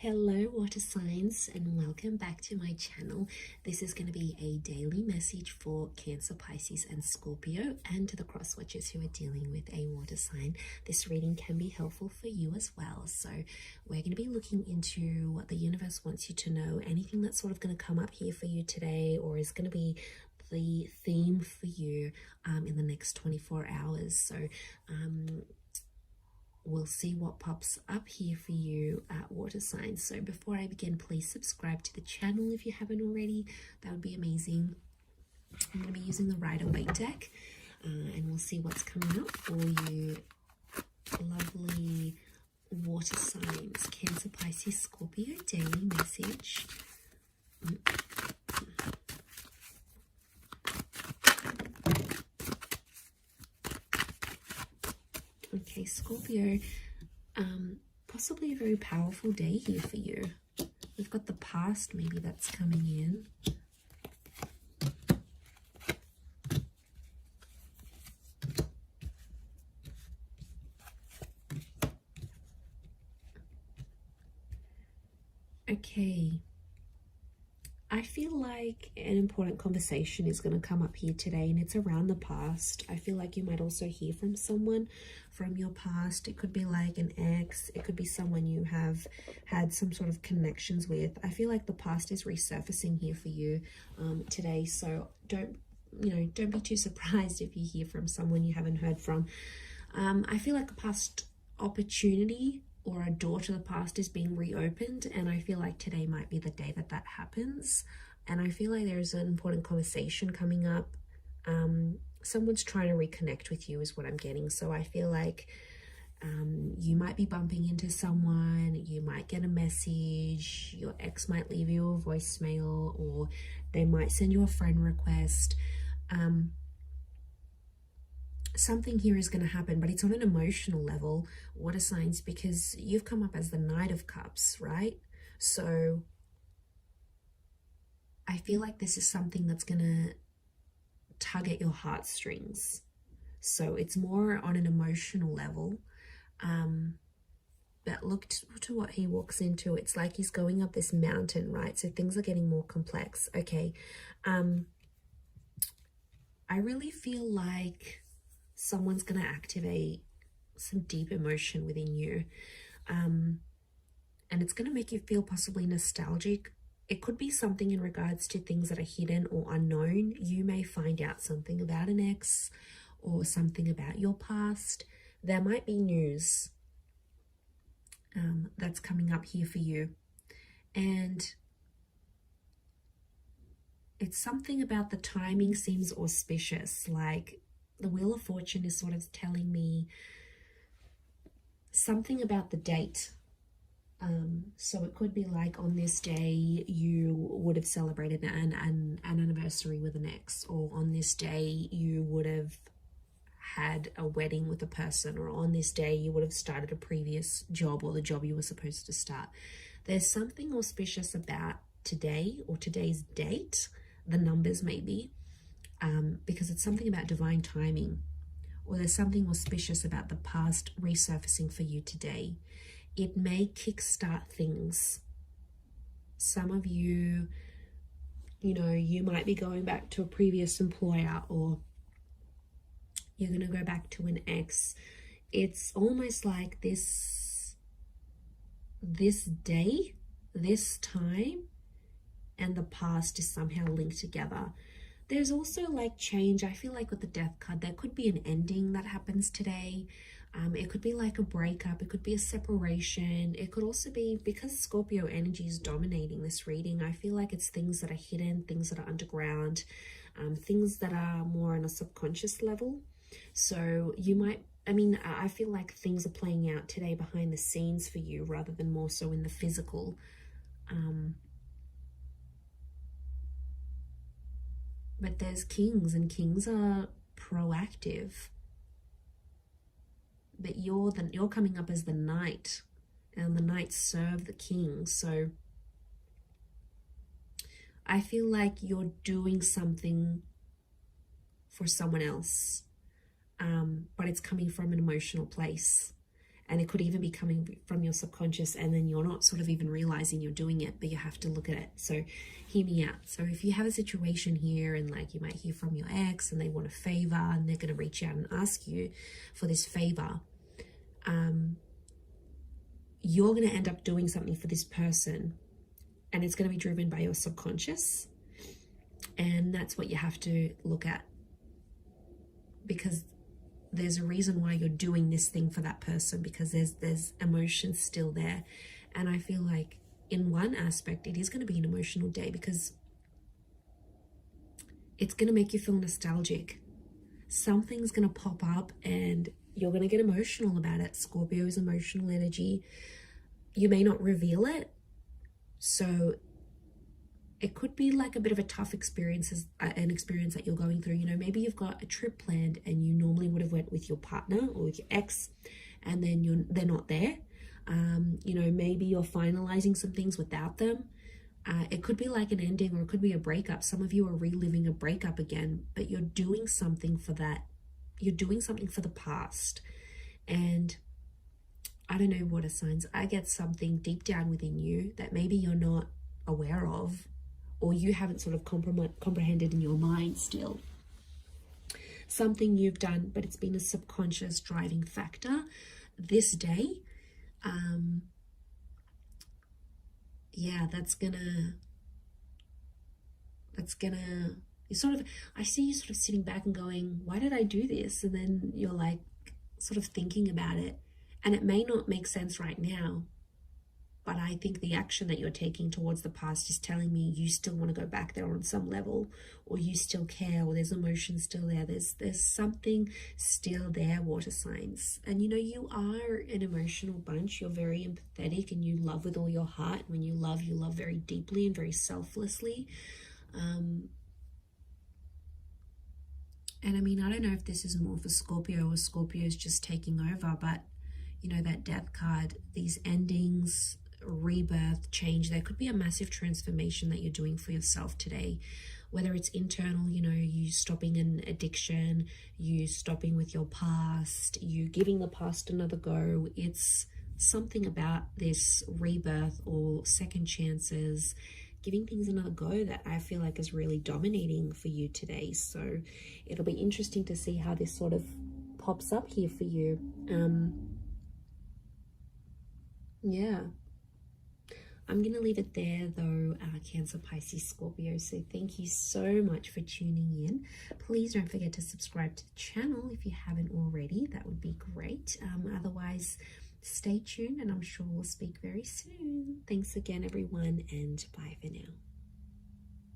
Hello water signs and welcome back to my channel. This is going to be a daily message for Cancer, Pisces and Scorpio, and to the cross watchers who are dealing with a water sign. This reading can be helpful for you as well. So we're going to be looking into what the universe wants you to know, anything that's sort of going to come up here for you today or is going to be the theme for you in the next 24 hours. So we'll see what pops up here for you at water signs. So before I begin, please subscribe to the channel if you haven't already. That would be amazing. I'm going to be using the Rider-Waite deck and we'll see what's coming up for you. Lovely water signs, Cancer, Pisces, Scorpio, daily message. Okay, Scorpio, possibly a very powerful day here for you. We've got the past maybe that's coming in. Okay. I feel like an important conversation is going to come up here today, and it's around the past. I feel like you might also hear from someone from your past. It could be like an ex. It could be someone you have had some sort of connections with. I feel like the past is resurfacing here for you today. So don't be too surprised if you hear from someone you haven't heard from. I feel like a past opportunity or a door to the past is being reopened, and I feel like today might be the day that that happens. And I feel like there's an important conversation coming up. Someone's trying to reconnect with you is what I'm getting. So I feel like you might be bumping into someone, you might get a message, your ex might leave you a voicemail, or they might send you a friend request. Something here is going to happen, but it's on an emotional level, water signs, because you've come up as the Knight of Cups, right? So I feel like this is something that's going to tug at your heartstrings. So it's more on an emotional level. But look to what he walks into. It's like he's going up this mountain, right? So things are getting more complex. Okay. I really feel like someone's going to activate some deep emotion within you. And it's going to make you feel possibly nostalgic. It could be something in regards to things that are hidden or unknown. You may find out something about an ex or something about your past. There might be news that's coming up here for you. And it's something about the timing seems auspicious, like the Wheel of Fortune is sort of telling me something about the date. So it could be like on this day you would have celebrated an anniversary with an ex, or on this day you would have had a wedding with a person, or on this day you would have started a previous job or the job you were supposed to start. There's something auspicious about today or today's date, the numbers maybe. Because it's something about divine timing, or there's something auspicious about the past resurfacing for you today. It may kickstart things. Some of you, you might be going back to a previous employer, or you're going to go back to an ex. It's almost like this day, this time, and the past is somehow linked together. There's also like change. I feel like with the Death card, there could be an ending that happens today. It could be like a breakup. It could be a separation. It could also be, because Scorpio energy is dominating this reading, I feel like it's things that are hidden, things that are underground, things that are more on a subconscious level. So you might, I feel like things are playing out today behind the scenes for you rather than more so in the physical. But there's kings, and kings are proactive. But you're coming up as the knight, and the knights serve the king. So I feel like you're doing something for someone else, but it's coming from an emotional place. And it could even be coming from your subconscious, and then you're not sort of even realizing you're doing it, but you have to look at it. So hear me out. So if you have a situation here, and like you might hear from your ex and they want a favor and they're going to reach out and ask you for this favor, you're going to end up doing something for this person, and it's going to be driven by your subconscious. And that's what you have to look at, because there's a reason why you're doing this thing for that person, because there's emotions still there. And I feel like in one aspect it is going to be an emotional day, because it's going to make you feel nostalgic. Something's going to pop up and you're going to get emotional about it. Scorpio is emotional energy. You may not reveal it, so it could be like a bit of a tough experience, an experience that you're going through. You know, maybe you've got a trip planned and you normally would have went with your partner or with your ex, and then they're not there. You know, maybe you're finalizing some things without them. It could be like an ending, or it could be a breakup. Some of you are reliving a breakup again, but you're doing something for that. You're doing something for the past. And I don't know, water signs, I get something deep down within you that maybe you're not aware of, or you haven't sort of comprehended in your mind still. Something you've done, but it's been a subconscious driving factor this day. Yeah, that's gonna, you sort of, I see you sort of sitting back and going, why did I do this? And then you're like sort of thinking about it, and it may not make sense right now, but I think the action that you're taking towards the past is telling me you still want to go back there on some level, or you still care, or there's emotion still there. There's something still there, water signs. And you know, you are an emotional bunch. You're very empathetic and you love with all your heart. When you love very deeply and very selflessly. And I mean, I don't know if this is more for Scorpio or Scorpio is just taking over, but you know, that death card, these endings, rebirth, change, there could be a massive transformation that you're doing for yourself today, whether it's internal, you know, you stopping an addiction, you stopping with your past, you giving the past another go. It's something about this rebirth or second chances, giving things another go, that I feel like is really dominating for you today. So it'll be interesting to see how this sort of pops up here for you. Yeah, I'm going to leave it there though, Cancer, Pisces, Scorpio. So thank you so much for tuning in. Please don't forget to subscribe to the channel if you haven't already. That would be great. Otherwise, stay tuned and I'm sure we'll speak very soon. Thanks again, everyone, and bye for now.